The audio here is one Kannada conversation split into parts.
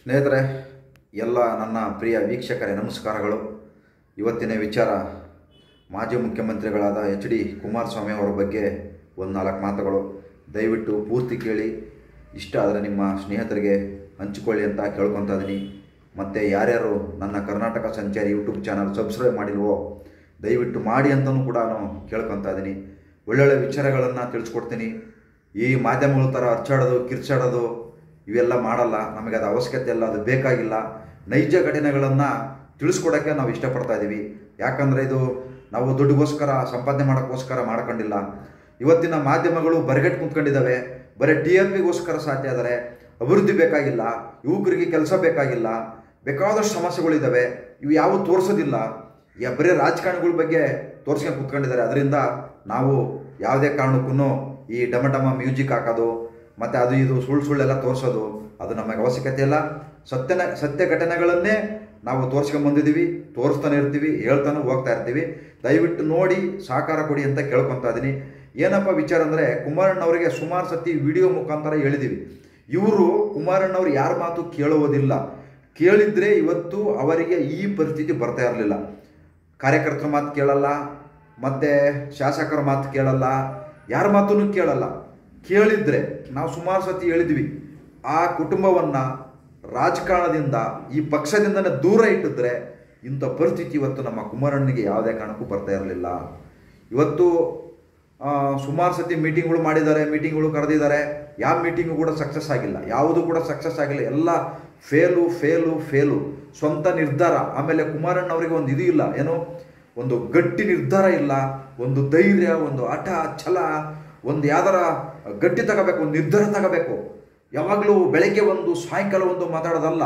ಸ್ನೇಹಿತರೆ, ಎಲ್ಲ ನನ್ನ ಪ್ರಿಯ ವೀಕ್ಷಕರೇ ನಮಸ್ಕಾರಗಳು. ಇವತ್ತಿನ ವಿಚಾರ ಮಾಜಿ ಮುಖ್ಯಮಂತ್ರಿಗಳಾದ ಎಚ್.ಡಿ. ಕುಮಾರಸ್ವಾಮಿ ಅವರ ಬಗ್ಗೆ ಒಂದು 4 ಮಾತುಗಳು. ದಯವಿಟ್ಟು ಪೂರ್ತಿ ಕೇಳಿ, ಇಷ್ಟ ಆದರೆ ನಿಮ್ಮ ಸ್ನೇಹಿತರಿಗೆ ಹಂಚಿಕೊಳ್ಳಿ ಅಂತ ಕೇಳ್ಕೊತಾ ಇದ್ದೀನಿ. ಮತ್ತು ಯಾರ್ಯಾರು ನನ್ನ ಕರ್ನಾಟಕ ಸಂಚಾರಿ ಯೂಟ್ಯೂಬ್ ಚಾನಲ್ ಸಬ್ಸ್ಕ್ರೈಬ್ ಮಾಡಿಲ್ವೋ ದಯವಿಟ್ಟು ಮಾಡಿ ಅಂತಲೂ ಕೂಡ ನಾನು ಕೇಳ್ಕೊತಾ ಇದ್ದೀನಿ. ಒಳ್ಳೊಳ್ಳೆ ವಿಚಾರಗಳನ್ನು ತಿಳಿಸ್ಕೊಡ್ತೀನಿ. ಈ ಮಾಧ್ಯಮಗಳ ಥರ ಅರ್ಚಾಡೋದು ಕಿರ್ಚಾಡೋದು ಇವೆಲ್ಲ ಮಾಡಲ್ಲ. ನಮಗೆ ಅದು ಅವಶ್ಯಕತೆ ಇಲ್ಲ, ಅದು ಬೇಕಾಗಿಲ್ಲ. ನೈಜ ಘಟನೆಗಳನ್ನು ತಿಳಿಸ್ಕೊಡೋಕ್ಕೆ ನಾವು ಇಷ್ಟಪಡ್ತಾ ಇದ್ದೀವಿ. ಯಾಕಂದರೆ ಇದು ನಾವು ದುಡ್ಡಿಗೋಸ್ಕರ ಸಂಪಾದನೆ ಮಾಡೋಕ್ಕೋಸ್ಕರ ಮಾಡ್ಕೊಂಡಿಲ್ಲ. ಇವತ್ತಿನ ಮಾಧ್ಯಮಗಳು ಬರಗಟ್ಟು ಕುಂತ್ಕೊಂಡಿದ್ದಾವೆ. ಬರೀ TRPಗೋಸ್ಕರ ಸಾಧ್ಯ ಆದರೆ ಅಭಿವೃದ್ಧಿ ಬೇಕಾಗಿಲ್ಲ, ಯುವಕರಿಗೆ ಕೆಲಸ ಬೇಕಾಗಿಲ್ಲ, ಬೇಕಾದಷ್ಟು ಸಮಸ್ಯೆಗಳಿದ್ದಾವೆ. ಇವು ಯಾವ ತೋರಿಸೋದಿಲ್ಲ. ಬರೀ ರಾಜಕಾರಣಿಗಳ ಬಗ್ಗೆ ತೋರಿಸ್ಕೊಂಡು ಕುತ್ಕೊಂಡಿದ್ದಾರೆ. ಅದರಿಂದ ನಾವು ಯಾವುದೇ ಕಾರಣಕ್ಕೂ ಈ ಡಮ ಮ್ಯೂಸಿಕ್ ಹಾಕೋದು ಮತ್ತು ಅದು ಇದು ಸುಳ್ಳೆಲ್ಲ ತೋರಿಸೋದು ಅದು ನಮಗೆ ಅವಶ್ಯಕತೆ ಇಲ್ಲ. ಸತ್ಯ ಘಟನೆಗಳನ್ನೇ ನಾವು ತೋರಿಸ್ಕೊಂಬಂದಿದ್ದೀವಿ, ತೋರಿಸ್ತಾನೆ ಇರ್ತೀವಿ, ಹೇಳ್ತಾನೆ ಹೋಗ್ತಾ ಇರ್ತೀವಿ. ದಯವಿಟ್ಟು ನೋಡಿ ಸಹಕಾರ ಕೊಡಿ ಅಂತ ಕೇಳ್ಕೊತಾ ಇದ್ದೀನಿ. ಏನಪ್ಪ ವಿಚಾರ ಅಂದರೆ, ಕುಮಾರಣ್ಣವರಿಗೆ ಸುಮಾರು ಸತಿ ವಿಡಿಯೋ ಮುಖಾಂತರ ಹೇಳಿದ್ದೀವಿ. ಇವರು ಕುಮಾರಣ್ಣವ್ರು ಯಾರ ಮಾತು ಕೇಳುವುದಿಲ್ಲ. ಕೇಳಿದರೆ ಇವತ್ತು ಅವರಿಗೆ ಈ ಪರಿಸ್ಥಿತಿ ಬರ್ತಾ ಇರಲಿಲ್ಲ. ಕಾರ್ಯಕರ್ತರ ಮಾತು ಕೇಳಲ್ಲ, ಮತ್ತು ಶಾಸಕರ ಮಾತು ಕೇಳಲ್ಲ, ಯಾರ ಮಾತನ್ನು ಕೇಳಲ್ಲ. ಕೇಳಿದರೆ ನಾವು ಸುಮಾರು ಸತಿ ಹೇಳಿದ್ವಿ, ಆ ಕುಟುಂಬವನ್ನು ರಾಜಕಾರಣದಿಂದ ಈ ಪಕ್ಷದಿಂದನೇ ದೂರ ಇಟ್ಟಿದ್ರೆ ಇಂಥ ಪರಿಸ್ಥಿತಿ ಇವತ್ತು ನಮ್ಮ ಕುಮಾರಣ್ಣನಿಗೆ ಯಾವುದೇ ಕಾರಣಕ್ಕೂ ಬರ್ತಾ ಇರಲಿಲ್ಲ. ಇವತ್ತು ಸುಮಾರು ಸತಿ ಮೀಟಿಂಗ್ಗಳು ಮಾಡಿದ್ದಾರೆ, ಮೀಟಿಂಗ್ಗಳು ಕರೆದಿದ್ದಾರೆ. ಯಾವ ಮೀಟಿಂಗು ಕೂಡ ಸಕ್ಸಸ್ ಆಗಿಲ್ಲ, ಯಾವುದು ಕೂಡ ಸಕ್ಸಸ್ ಆಗಿಲ್ಲ. ಎಲ್ಲ ಫೇಲು. ಸ್ವಂತ ನಿರ್ಧಾರ. ಆಮೇಲೆ ಕುಮಾರಣ್ಣವರಿಗೆ ಒಂದು ಇದು ಇಲ್ಲ, ಏನು ಒಂದು ಗಟ್ಟಿ ನಿರ್ಧಾರ ಇಲ್ಲ, ಒಂದು ಧೈರ್ಯ, ಒಂದು ಹಠ ಛಲ, ಒಂದು ಯಾವ್ದಾರ ಗಟ್ಟಿ ತಗೋಬೇಕು, ಒಂದು ನಿರ್ಧಾರ ತಗೋಬೇಕು. ಯಾವಾಗಲೂ ಬೆಳಗ್ಗೆ ಒಂದು ಸಾಯಂಕಾಲ ಒಂದು ಮಾತಾಡೋದಲ್ಲ.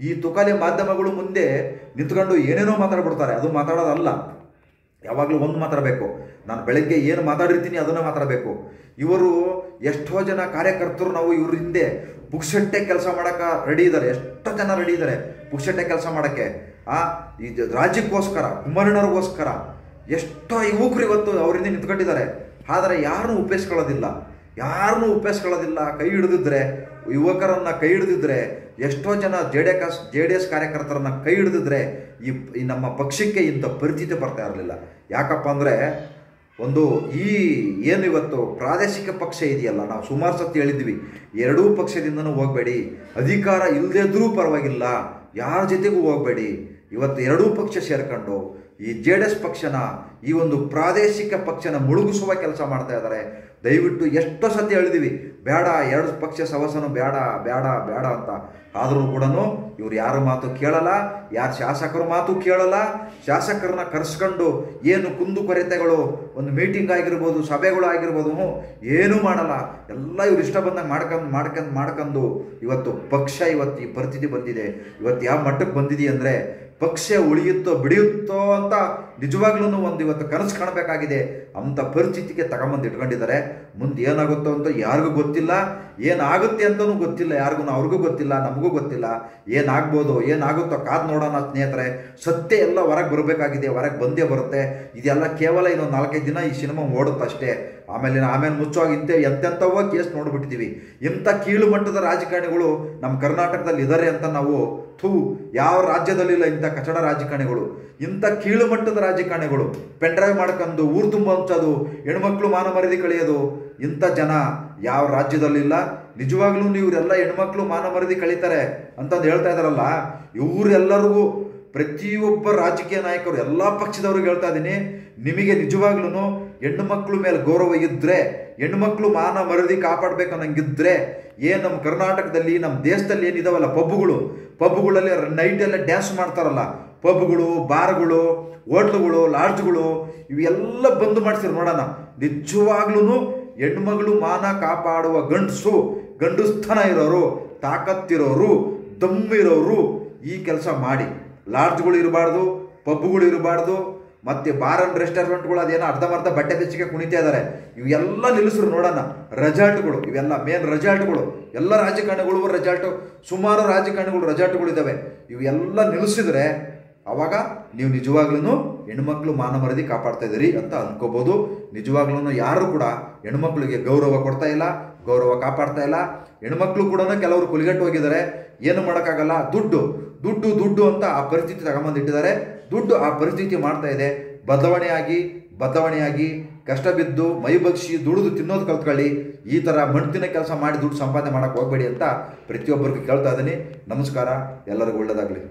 ಈ ತುಕಾಲಿ ಮಾಧ್ಯಮಗಳು ಮುಂದೆ ನಿಂತ್ಕೊಂಡು ಏನೇನೋ ಮಾತಾಡ್ಬಿಡ್ತಾರೆ, ಅದು ಮಾತಾಡೋದಲ್ಲ. ಯಾವಾಗಲೂ ಒಂದು ಮಾತಾಡಬೇಕು. ನಾನು ಬೆಳಗ್ಗೆ ಏನು ಮಾತಾಡಿರ್ತೀನಿ ಅದನ್ನು ಮಾತಾಡಬೇಕು. ಇವರು ಎಷ್ಟೋ ಜನ ಕಾರ್ಯಕರ್ತರು ನಾವು ಇವ್ರ ಹಿಂದೆ ಪುಕ್ಷಟ್ಟೆ ಕೆಲಸ ಮಾಡೋಕ್ಕೆ ರೆಡಿ ಇದ್ದಾರೆ. ಎಷ್ಟೋ ಜನ ರೆಡಿ ಇದ್ದಾರೆ ಪುಕ್ಷಟ್ಟೆ ಕೆಲಸ ಮಾಡೋಕ್ಕೆ. ಈ ರಾಜ್ಯಕ್ಕೋಸ್ಕರ, ಕುಮಾರಣ್ಣವ್ರಿಗೋಸ್ಕರ ಎಷ್ಟೋ ಯುವಕರು ಇವತ್ತು ಅವರಿಂದ ನಿಂತ್ಕೊಂಡಿದ್ದಾರೆ. ಆದರೆ ಯಾರನ್ನೂ ಉಪೇಕ್ಷಿಸ್ಕೊಳ್ಳೋದಿಲ್ಲ. ಕೈ ಹಿಡಿದಿದ್ರೆ, ಯುವಕರನ್ನು ಕೈ ಹಿಡಿದಿದ್ರೆ, ಎಷ್ಟೋ ಜನ JDS ಕಾರ್ಯಕರ್ತರನ್ನು ಕೈ ಹಿಡಿದಿದ್ರೆ ಈ ನಮ್ಮ ಪಕ್ಷಕ್ಕೆ ಇಂಥ ಪರಿಸ್ಥಿತಿ ಬರ್ತಾ ಇರಲಿಲ್ಲ. ಯಾಕಪ್ಪ ಅಂದರೆ, ಒಂದು ಏನು ಇವತ್ತು ಪ್ರಾದೇಶಿಕ ಪಕ್ಷ ಇದೆಯಲ್ಲ, ನಾವು ಸುಮಾರು ಸತಿ ಹೇಳಿದ್ವಿ, ಎರಡೂ ಪಕ್ಷದಿಂದನೂ ಹೋಗಬೇಡಿ. ಅಧಿಕಾರ ಇಲ್ಲದೇ ಇದ್ರೂ ಪರವಾಗಿಲ್ಲ, ಯಾರ ಜೊತೆಗೂ ಹೋಗಬೇಡಿ. ಇವತ್ತು ಎರಡೂ ಪಕ್ಷ ಸೇರ್ಕೊಂಡು ಈ JDS ಪಕ್ಷನ, ಈ ಒಂದು ಪ್ರಾದೇಶಿಕ ಪಕ್ಷನ ಮುಳುಗಿಸುವ ಕೆಲಸ ಮಾಡ್ತಾ ಇದ್ದಾರೆ. ದಯವಿಟ್ಟು ಎಷ್ಟೋ ಸತಿ ಹೇಳಿದ್ವಿ, ಬೇಡ, ಎರಡು ಪಕ್ಷ ಸವಸನು ಬೇಡ ಅಂತ. ಆದರೂ ಕೂಡ ಇವ್ರು ಯಾರ ಮಾತು ಕೇಳಲ್ಲ, ಯಾರು ಶಾಸಕರ ಮಾತು ಕೇಳಲ್ಲ. ಶಾಸಕರನ್ನ ಕರೆಸ್ಕೊಂಡು ಏನು ಕುಂದುಕೊರತೆಗಳು, ಒಂದು ಮೀಟಿಂಗ್ ಆಗಿರ್ಬೋದು, ಸಭೆಗಳು ಆಗಿರ್ಬೋದು, ಏನೂ ಮಾಡಲ್ಲ. ಎಲ್ಲ ಇವ್ರು ಇಷ್ಟ ಬಂದಂಗೆ ಮಾಡ್ಕೊಂಡು ಇವತ್ತು ಪಕ್ಷ ಇವತ್ತು ಈ ಪರಿಸ್ಥಿತಿ ಬಂದಿದೆ. ಇವತ್ತು ಯಾವ ಮಟ್ಟಕ್ಕೆ ಬಂದಿದೆ ಅಂದರೆ, ಪಕ್ಷ ಉಳಿಯುತ್ತೋ ಬಿಡಿಯುತ್ತೋ ಅಂತ ನಿಜವಾಗ್ಲೂ ಒಂದು ಇವತ್ತು ಕನಸು ಕಾಣಬೇಕಾಗಿದೆ. ಅಂಥ ಪರಿಸ್ಥಿತಿಗೆ ತಗೊಂಬಂದು ಇಟ್ಕೊಂಡಿದ್ದಾರೆ. ಮುಂದೆ ಏನಾಗುತ್ತೋ ಅಂತ ಯಾರಿಗೂ ಗೊತ್ತಿಲ್ಲ, ಏನಾಗುತ್ತೆ ಅಂತಲೂ ಗೊತ್ತಿಲ್ಲ ಯಾರಿಗೂ. ಅವ್ರಿಗೂ ಗೊತ್ತಿಲ್ಲ, ನಮಗೂ ಗೊತ್ತಿಲ್ಲ. ಏನಾಗುತ್ತೋ ಕಾದು ನೋಡೋಣ ಸ್ನೇಹಿತರೆ. ಸತ್ಯ ಎಲ್ಲ ಹೊರಗೆ ಬರಬೇಕಾಗಿದೆ, ಹೊರಗೆ ಬಂದೇ ಬರುತ್ತೆ. ಇದೆಲ್ಲ ಕೇವಲ ಇನ್ನೊಂದು 4-5 ದಿನ ಈ ಸಿನಿಮಾ ಓಡುತ್ತಷ್ಟೇ. ಆಮೇಲೆ ಮುಚ್ಚುವಾಗ ಎಂತೆಂಥವೋ ಕೇಸ್ ನೋಡ್ಬಿಟ್ಟಿದ್ದೀವಿ. ಇಂಥ ಕೀಳು ಮಟ್ಟದ ರಾಜಕಾರಣಿಗಳು ನಮ್ಮ ಕರ್ನಾಟಕದಲ್ಲಿ ಇದ್ದಾರೆ ಅಂತ ನಾವು ಯಾವ ರಾಜ್ಯದಲ್ಲಿಲ್ಲ ಇಂಥ ಕಚಡ ರಾಜಕಾರಣಿಗಳು. ಇಂಥ ಕೀಳು ಮಟ್ಟದ ರಾಜಕಾರಣಿಗಳು ಪೆನ್ಡ್ರೈವ್ ಮಾಡ್ಕೊಂಡು ಊರು ತುಂಬ ಹಂಚೋದು, ಹೆಣ್ಮಕ್ಳು ಮಾನ ಮರ್ಯಾದೆ ಕಳೆಯೋದು, ಇಂಥ ಜನ ಯಾವ ರಾಜ್ಯದಲ್ಲಿಲ್ಲ. ನಿಜವಾಗ್ಲೂ ಇವರೆಲ್ಲ ಹೆಣ್ಮಕ್ಳು ಮಾನ ಮರ್ಯಾದೆ ಕಳೀತಾರೆ ಅಂತಂದು ಹೇಳ್ತಾ ಇದ್ದಾರಲ್ಲ, ಇವರೆಲ್ಲರಿಗೂ ಪ್ರತಿಯೊಬ್ಬ ರಾಜಕೀಯ ನಾಯಕರು ಎಲ್ಲ ಪಕ್ಷದವ್ರಿಗೆ ಹೇಳ್ತಾ ಇದ್ದೀನಿ, ನಿಮಗೆ ನಿಜವಾಗ್ಲೂ ಹೆಣ್ಣು ಮಕ್ಕಳ ಮೇಲೆ ಗೌರವ ಇದ್ದರೆ, ಹೆಣ್ಮಕ್ಳು ಮಾನ ಮರ್ಯಾದೆ ಕಾಪಾಡಬೇಕು ಅನ್ನಂಗಿದ್ರೆ, ಏನು ನಮ್ಮ ಕರ್ನಾಟಕದಲ್ಲಿ, ನಮ್ಮ ದೇಶದಲ್ಲಿ ಏನಿದಾವಲ್ಲ ಪಬ್ಗಳಲ್ಲಿ ನೈಟೆಲ್ಲ ಡ್ಯಾನ್ಸ್ ಮಾಡ್ತಾರಲ್ಲ, ಪಬ್ಗಳು, ಬಾರ್ಗಳು, ಹೋಟ್ಲುಗಳು, ಲಾಡ್ಜ್ಗಳು, ಇವೆಲ್ಲ ಬಂದು ಮಾಡಿಸಿರು ನೋಡೋಣ. ನಿಜವಾಗ್ಲೂ ಹೆಣ್ಮಗಳು ಮಾನ ಕಾಪಾಡುವ ಗಂಡುಸ್ತನ ಇರೋರು, ತಾಕತ್ತಿರೋರು, ದಮ್ಮಿರೋರು ಈ ಕೆಲಸ ಮಾಡಿ. ಲಾಡ್ಜ್ಗಳು ಇರಬಾರ್ದು, ಪಬ್ಗಳು ಇರಬಾರ್ದು, ಮತ್ತು ಬಾರ್ ಅಂಡ್ ರೆಸ್ಟೋರೆಂಟ್ಗಳು ಅದೇನೋ ಅರ್ಧಂಬರ್ಧ ಬಟ್ಟೆ ಬೆಚ್ಚಿಗೆ ಕುಣಿತಾ ಇದ್ದಾರೆ. ಇವೆಲ್ಲ ನಿಲ್ಲಿಸ್ರು ನೋಡೋಣ. ರೆಸಾರ್ಟ್ಗಳು, ಇವೆಲ್ಲ ಮೇನ್ ರೆಸಾರ್ಟ್ಗಳು, ಎಲ್ಲ ರಾಜಕಾರಣಿಗಳು ರೆಸಾರ್ಟು, ಸುಮಾರು ರಾಜಕಾರಣಿಗಳು ರೆಸಾರ್ಟ್ಗಳು ಇದ್ದಾವೆ. ಇವೆಲ್ಲ ನಿಲ್ಲಿಸಿದ್ರೆ ಆವಾಗ ನೀವು ನಿಜವಾಗ್ಲೂ ಹೆಣ್ಮಕ್ಳು ಮಾನ ಮರ್ಯಾದೆ ಕಾಪಾಡ್ತಾ ಇದ್ದೀರಿ ಅಂತ ಅಂದ್ಕೋಬೋದು. ನಿಜವಾಗ್ಲೂ ಯಾರು ಕೂಡ ಹೆಣ್ಮಕ್ಳಿಗೆ ಗೌರವ ಕೊಡ್ತಾ ಇಲ್ಲ, ಗೌರವ ಕಾಪಾಡ್ತಾ ಇಲ್ಲ. ಹೆಣ್ಮಕ್ಳು ಕೂಡ ಕೆಲವರು ಕುಲಿಗೆಟ್ಟು ಹೋಗಿದ್ದಾರೆ. ಏನು ಮಾಡೋಕ್ಕಾಗಲ್ಲ, ದುಡ್ಡು ದುಡ್ಡು ದುಡ್ಡು ಅಂತ ಆ ಪರಿಸ್ಥಿತಿ ತಗೊಂಬಂದಿಟ್ಟಿದ್ದಾರೆ. ದುಡ್ಡು ಆ ಪರಿಸ್ಥಿತಿ ಮಾಡ್ತಾ ಇದೆ. ಬದಲಾವಣೆಯಾಗಿ ಕಷ್ಟ ಬಿದ್ದು ಮೈ ಬಗ್ಸಿ ದುಡಿದು ತಿನ್ನೋದು ಕಲ್ತ್ಕೊಳ್ಳಿ. ಈ ಥರ ಮಣ್ತಿನ ಕೆಲಸ ಮಾಡಿ ದುಡ್ಡು ಸಂಪಾದನೆ ಮಾಡೋಕ್ಕೆ ಹೋಗಬೇಡಿ ಅಂತ ಪ್ರತಿಯೊಬ್ಬರಿಗೂ ಕೇಳ್ತಾ ಇದ್ದೀನಿ. ನಮಸ್ಕಾರ, ಎಲ್ಲರಿಗೂ ಒಳ್ಳೆಯದಾಗಲಿ.